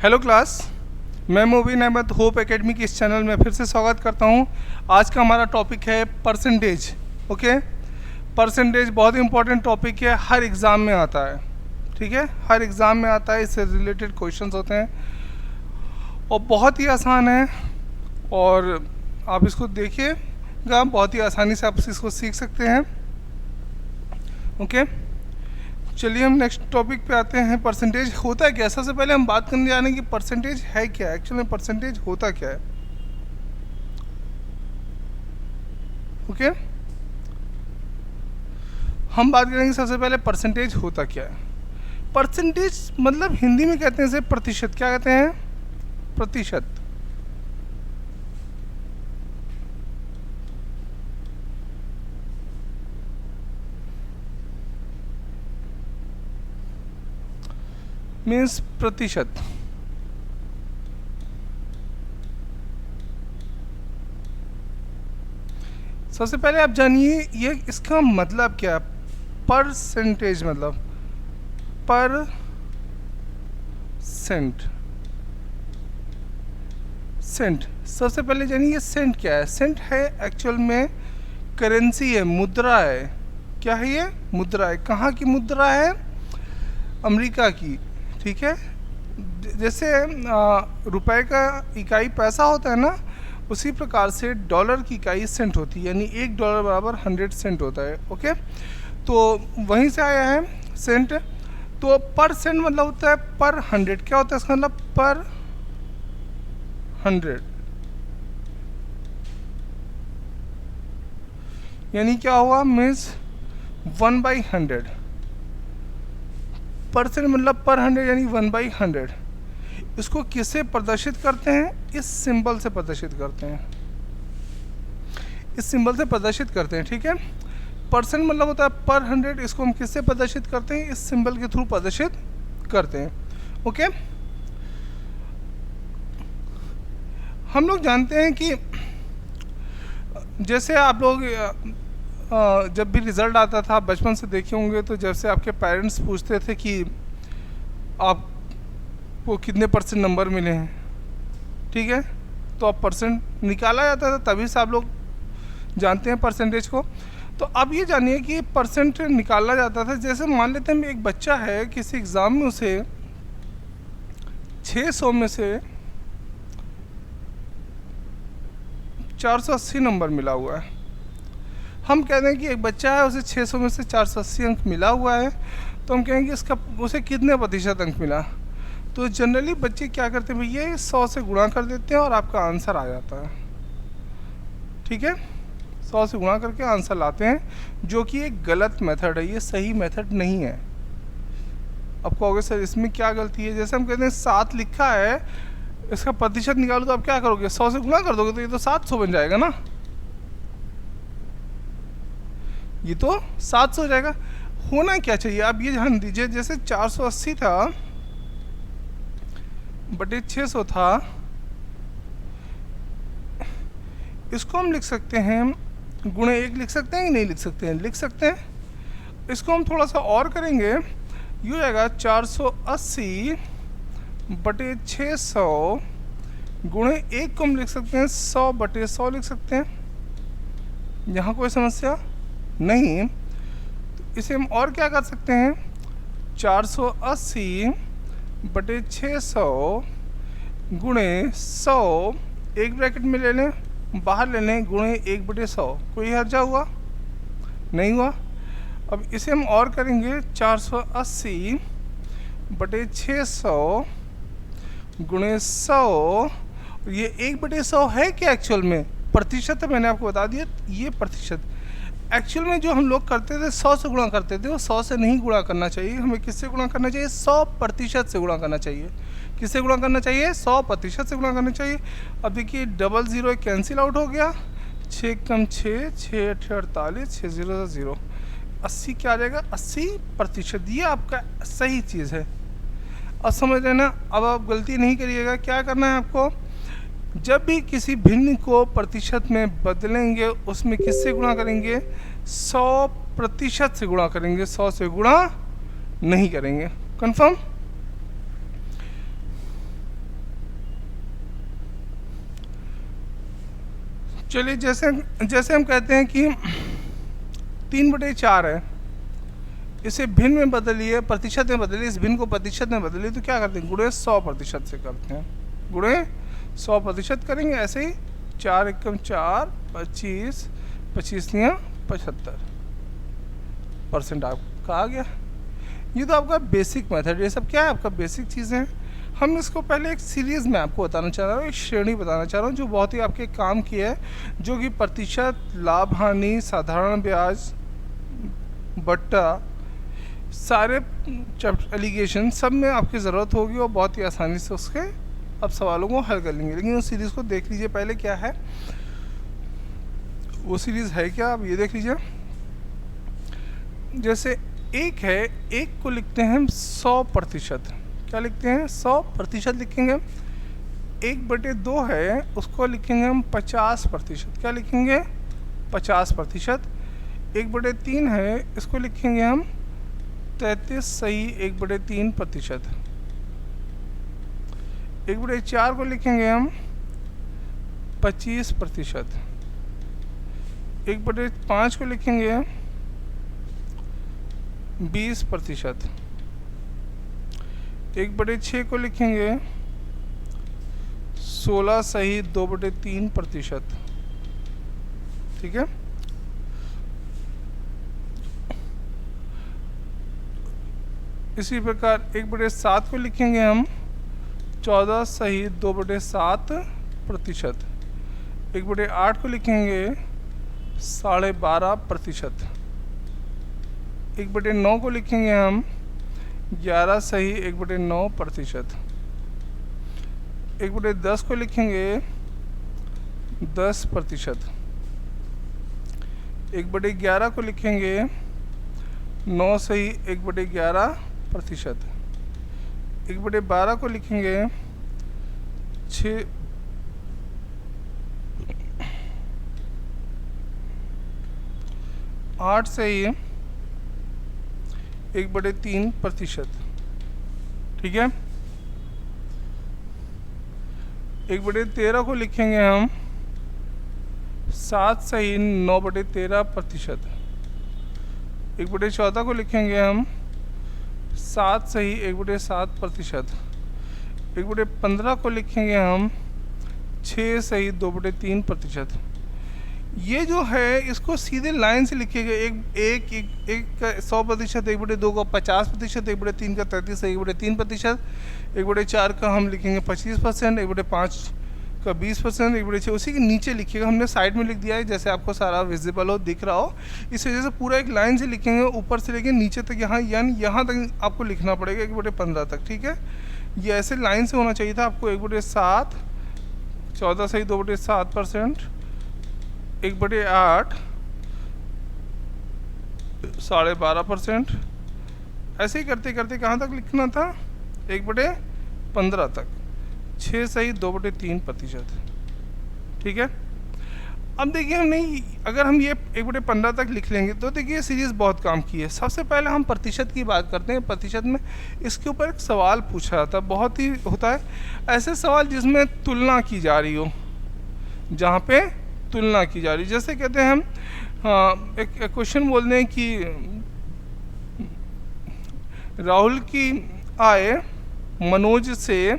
Hello class, मैं मुबीन Ahmad hope academy के इस चैनल में फिर से स्वागत करता हूं। आज का हमारा टॉपिक है परसेंटेज। ओके, परसेंटेज बहुत ही इंपॉर्टेंट टॉपिक है, हर एग्ज़ाम में आता है। ठीक है, हर एग्ज़ाम में आता है, इससे रिलेटेड क्वेश्चंस होते हैं और बहुत ही आसान है और आप इसको देखिएगा, बहुत ही आसानी से आप इसको सीख सकते हैं। ओके, चलिए हम नेक्स्ट टॉपिक पे आते हैं। परसेंटेज होता है क्या? सबसे पहले हम बात करने जा रहे हैं कि परसेंटेज है क्या, एक्चुअली में परसेंटेज होता क्या है। ओके, हम बात करेंगे सबसे पहले परसेंटेज होता क्या है। परसेंटेज मतलब हिंदी में कहते हैं इसे प्रतिशत। क्या कहते हैं? प्रतिशत। मीन्स प्रतिशत। सबसे पहले आप जानिए ये इसका मतलब क्या है। परसेंटेज मतलब पर सेंट। सेंट सबसे पहले जानिए ये सेंट क्या है। सेंट है एक्चुअल में करेंसी है, मुद्रा है। क्या है ये? मुद्रा है। कहाँ की मुद्रा है? अमेरिका की। ठीक है, जैसे रुपए का इकाई पैसा होता है ना, उसी प्रकार से डॉलर की इकाई सेंट होती है, यानी $1 बराबर 100 सेंट होता है। ओके, तो वहीं से आया है सेंट। तो पर सेंट मतलब होता है पर 100। क्या होता है इसका मतलब? पर 100, यानी क्या हुआ? मीन्स 1/100। परसेंट मतलब पर 100 यानी 1/100। इसको किससे प्रदर्शित करते हैं? इस सिंबल से प्रदर्शित करते हैं। इस सिंबल से प्रदर्शित करते हैं। ठीक है, परसेंट मतलब होता है पर 100। इसको हम किससे प्रदर्शित करते हैं? इस सिंबल के थ्रू प्रदर्शित करते हैं। ओके, हम लोग जानते हैं कि जैसे आप लोग जब भी रिज़ल्ट आता था, बचपन से देखे होंगे, तो जैसे आपके पेरेंट्स पूछते थे कि आपको कितने परसेंट नंबर मिले हैं। ठीक है, तो अब परसेंट निकाला जाता था, तभी से आप लोग जानते हैं परसेंटेज को। तो अब ये जानिए कि परसेंट निकाला जाता था। जैसे मान लेते हैं एक बच्चा है, किसी एग्ज़ाम में उसे 600 में से 480 नंबर मिला हुआ है। हम कहते हैं कि एक बच्चा है, उसे 600 में से 480 अंक मिला हुआ है, तो हम कहेंगे इसका उसे कितने प्रतिशत अंक मिला। तो जनरली बच्चे क्या करते हैं भैया, 100 से गुणा कर देते हैं और आपका आंसर आ जाता है। ठीक है, 100 से गुणा करके आंसर लाते हैं, जो कि एक गलत मेथड है, ये सही मेथड नहीं है। अब कहोगे सर इसमें क्या गलती है? जैसे हम कहते हैं 7 लिखा है, इसका प्रतिशत निकालो, तो आप क्या करोगे? 100 से गुणा कर दोगे तो ये तो 700 बन जाएगा ना, ये तो 700 हो जाएगा। होना क्या चाहिए? आप ये ध्यान दीजिए, जैसे 480 था बटे 600 था, इसको हम लिख सकते हैं गुणे 1 लिख सकते हैं कि नहीं लिख सकते हैं? लिख सकते हैं। इसको हम थोड़ा सा और करेंगे, ये हो जाएगा 480 बटे 600 गुणे 1 को हम लिख सकते हैं 100 बटे 100 लिख सकते हैं। यहाँ कोई समस्या नहीं। तो इसे हम और क्या कर सकते हैं? 480 बटे 600 गुणे 100, एक ब्रैकेट में ले लें, बाहर ले लें, गुणे 1 बटे 100। कोई हर्जा हुआ? नहीं हुआ। अब इसे हम और करेंगे, 480 बटे 600 गुणे 100, ये 1 बटे 100 है क्या एक्चुअल में? प्रतिशत है, मैंने आपको बता दिया ये प्रतिशत। एक्चुअल में जो हम लोग करते थे 100 से गुणा करते थे, वो 100 से नहीं गुणा करना चाहिए, हमें किससे गुणा करना चाहिए? 100% से गुणा करना चाहिए। किससे गुणा करना चाहिए? 100% से गुणा करना चाहिए। अब देखिए 00 कैंसिल आउट हो गया, 6 कम 6, 6 8 48, 6 0 0, 80 क्या आ जाएगा? 80%। ये आपका सही चीज़ है। अब समझ लेना, अब आप गलती नहीं करिएगा। क्या करना है आपको? जब भी किसी भिन्न को प्रतिशत में बदलेंगे, उसमें किससे गुणा करेंगे? 100% से गुणा करेंगे, 100 से गुणा नहीं करेंगे। कंफर्म? चलिए जैसे जैसे हम कहते हैं कि 3/4 है, इसे भिन्न में बदलिए, प्रतिशत में बदलिए, इस भिन्न को प्रतिशत में बदलिए, तो क्या करते हैं, गुणे 100% से करते हैं, गुणे 100% करेंगे। ऐसे ही 4 एकम 4, 25, 25 या 75% आपका आ गया। ये तो आपका बेसिक मेथड, ये सब क्या है आपका बेसिक चीज़ें हैं। हम इसको पहले एक सीरीज़ में आपको बताना चाह रहा हूँ, एक श्रेणी बताना चाह रहा हूँ जो बहुत ही आपके काम की है, जो कि प्रतिशत, लाभ हानि, साधारण ब्याज, बट्टा, सारे एलिगेशन सब में आपकी ज़रूरत होगी और बहुत ही आसानी से उसके अब सवालों को हल कर लेंगे। लेकिन उस सीरीज़ को देख लीजिए पहले क्या है, वो सीरीज़ है क्या, आप ये देख लीजिए। जैसे एक है, एक को लिखते हैं हम 100%, क्या लिखते हैं, 100% लिखेंगे। 1/2 है, उसको लिखेंगे हम 50%, क्या लिखेंगे, 50%। 1/3 है, इसको लिखेंगे हम 33 सही 1/3%। 1/4 को लिखेंगे हम 25%। 1/5 को लिखेंगे 20%। 1/6 को लिखेंगे 16 सही 2/3%। ठीक है। इसी प्रकार 1/7 को लिखेंगे हम 14 सही 2/7%। 1/8 को लिखेंगे 12.5%। 1/9 को लिखेंगे हम 11 सही 1/9%। 1/10 को लिखेंगे 10%। 1/11 को लिखेंगे 9 सही 1/11%। 1/12 को लिखेंगे 6 8 सही 1/3%। ठीक है। 1/13 को लिखेंगे हम 7 सही 9/13%। 1/14 को लिखेंगे हम 7 सही 1/7%। 1/15 को लिखेंगे हम 6 सही 2/3%। ये जो है इसको सीधे लाइन से लिखिएगा, एक का 100%, 1/2 का 50%, 1/3 का 33 सही 1/3%, 1/4 का हम लिखेंगे 25%, 1/5 का 20%, 1/6 उसी के नीचे लिखिएगा। हमने साइड में लिख दिया है जैसे आपको सारा विजिबल हो, दिख रहा हो। इस वजह से पूरा एक लाइन से लिखेंगे, ऊपर से लेके नीचे तक, यहाँ यानी यहाँ तक आपको लिखना पड़ेगा 1/15 तक। ठीक है, ये ऐसे लाइन से होना चाहिए था आपको। 1/7 14 सही 2/7%, 1/8 12.5%। ऐसे ही करते करते कहाँ तक लिखना था, 1/15 तक, 6 सही 2/3%। ठीक है। अब देखिए हमने अगर हम ये 1/15 तक लिख लेंगे तो देखिए सीरीज़ बहुत काम की है। सबसे पहले हम प्रतिशत की बात करते हैं। प्रतिशत में इसके ऊपर एक सवाल पूछा जाता है, बहुत ही होता है ऐसे सवाल जिसमें तुलना की जा रही हो, जहाँ पे तुलना की जा रही, जैसे कहते हैं हम एक क्वेश्चन बोल दें कि राहुल की आय मनोज से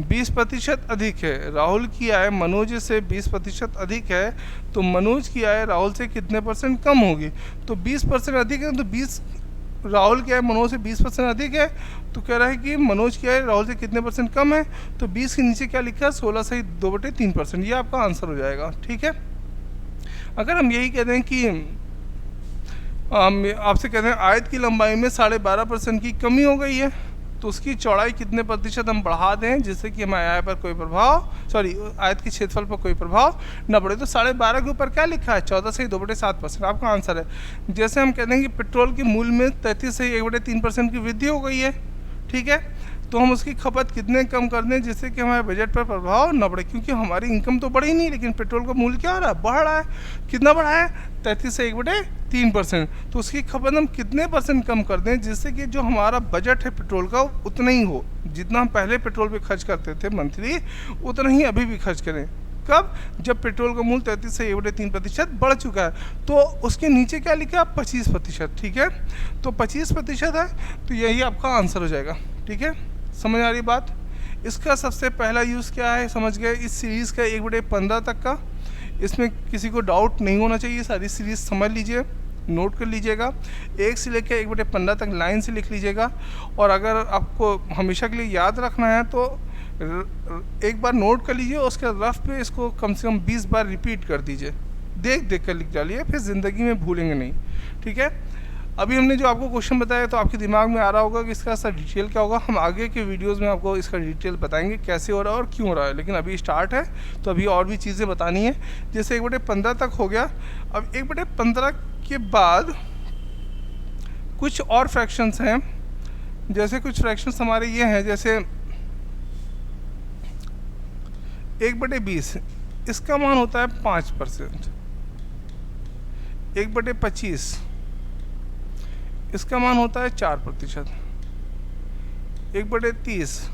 20% अधिक है। राहुल की आय मनोज से 20% अधिक है, तो मनोज की आय राहुल से कितने % कम होगी। तो 20% अधिक है, तो 20 राहुल की आय मनोज से 20% अधिक है, तो कह रहा है कि मनोज की आय राहुल से कितने % कम है। तो 20 के नीचे क्या लिखा है, 16 सही 2/3%। ये आपका आंसर हो जाएगा। ठीक है। अगर हम यही कहते हैं कि आपसे कहते हैं आयत की लंबाई में 12.5% की कमी हो गई है, तो उसकी चौड़ाई कितने % हम बढ़ा दें जिससे कि हमारे आय पर कोई प्रभाव, आयत के क्षेत्रफल पर कोई प्रभाव न पड़े। तो 12.5 के ऊपर क्या लिखा है, 14 सही 2/7% आपका आंसर है। जैसे हम कहते हैं कि पेट्रोल के मूल्य में 33 सही 1/3% की वृद्धि हो गई है। ठीक है, तो हम उसकी खपत कितने कम कर दें जिससे कि हमारे बजट पर प्रभाव न पड़े, क्योंकि हमारी इनकम तो बढ़ी नहीं, लेकिन पेट्रोल का मूल्य क्या हो रहा है, बढ़ रहा है। कितना बढ़ा है, 33 से 1/3%। तो उसकी खपत हम कितने % कम कर दें जिससे कि जो हमारा बजट है पेट्रोल का उतना ही हो, जितना हम पहले पेट्रोल पे खर्च करते थे मंथली, उतना ही अभी भी खर्च कब? जब पेट्रोल का मूल्य 33 से 1/3% बढ़ चुका है। तो उसके नीचे क्या लिखा? 25%। ठीक है, तो 25% है, तो यही आपका आंसर हो जाएगा। ठीक है, समझ आ रही बात? इसका सबसे पहला यूज़ क्या है, समझ गए? इस सीरीज़ का 1/15 तक का, इसमें किसी को डाउट नहीं होना चाहिए, सारी सीरीज़ समझ लीजिए, नोट कर लीजिएगा। 1 से लेकर 1/15 तक लाइन से लिख लीजिएगा। और अगर आपको हमेशा के लिए याद रखना है तो एक बार नोट कर लीजिए, उसके रफ पे इसको कम से कम 20 बार रिपीट कर दीजिए, देख देख कर लिख डालिए, फिर ज़िंदगी में भूलेंगे नहीं। ठीक है, अभी हमने जो आपको क्वेश्चन बताया तो आपके दिमाग में आ रहा होगा कि इसका सर डिटेल क्या होगा। हम आगे के वीडियोस में आपको इसका डिटेल बताएंगे कैसे हो रहा है और क्यों हो रहा है, लेकिन अभी स्टार्ट है तो अभी और भी चीज़ें बतानी है। जैसे 1/15 तक हो गया, अब 1/15 के बाद कुछ और फ्रैक्शंस हैं। जैसे कुछ फ्रैक्शंस हमारे ये हैं, जैसे 1/20, इसका मान होता है 5%। 1/25, इसका मान होता है 4%। 1/30,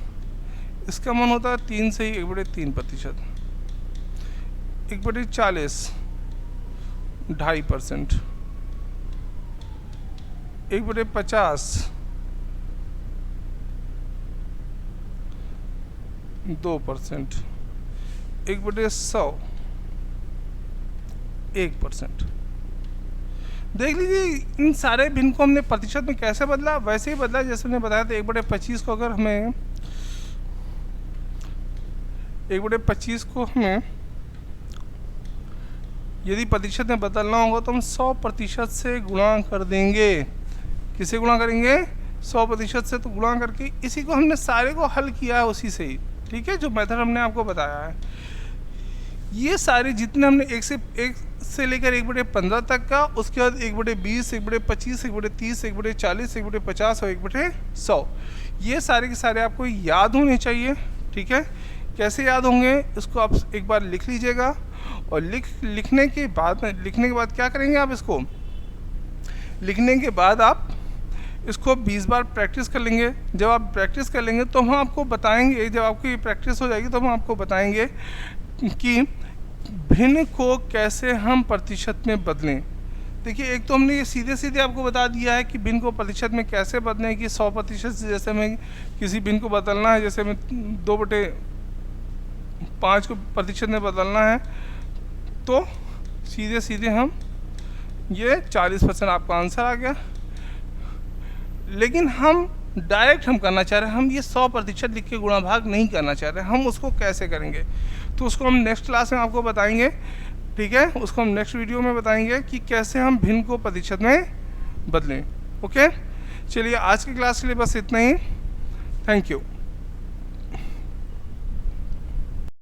इसका मान होता है 3 से ही 1/3%। 1/40, 2.5%। 1/50, 2%। 1/100, 1%। देख लीजिए इन सारे भिन्न को हमने प्रतिशत में कैसे बदला, वैसे ही बदला जैसे हमने बताया था। 1/25 को अगर हमें 1/25 को हमें यदि प्रतिशत में बदलना होगा तो हम 100% से गुणा कर देंगे। किसे गुणा करेंगे? 100% से। तो गुणा करके इसी को हमने सारे को हल किया है उसी से ही। ठीक है, जो मेथड हमने आपको बताया है, ये सारे जितने हमने 1 से लेकर 1/15 तक का, उसके बाद 1/20, 1/25, 1/30, 1/40, 1/50 और 1/100, ये सारे के सारे आपको याद होने चाहिए। ठीक है, कैसे याद होंगे इसको आप एक बार लिख लीजिएगा। और लिखने के बाद क्या करेंगे आप? इसको लिखने के बाद आप इसको 20 बार प्रैक्टिस कर लेंगे। जब आप प्रैक्टिस कर लेंगे तो हम आपको बताएंगे, जब आपकी प्रैक्टिस हो जाएगी तो हम आपको बताएंगे कि भिन्न को कैसे हम प्रतिशत में बदलें। देखिए, एक तो हमने ये सीधे सीधे आपको बता दिया है कि भिन्न को प्रतिशत में कैसे बदलें, कि 100% से जैसे हमें किसी भिन्न को बदलना है, जैसे हमें 2/5 को प्रतिशत में बदलना है, तो सीधे सीधे हम ये 40% आपका आंसर आ गया। लेकिन हम डायरेक्ट हम करना चाह रहे हैं, हम ये 100% लिख के गुणा भाग नहीं करना चाह रहे हैं। हम उसको कैसे करेंगे तो उसको हम नेक्स्ट क्लास में आपको बताएंगे। ठीक है, उसको हम नेक्स्ट वीडियो में बताएंगे कि कैसे हम भिन्न को प्रतिशत में बदलें। ओके, चलिए आज की क्लास के लिए बस इतना ही। Thank you.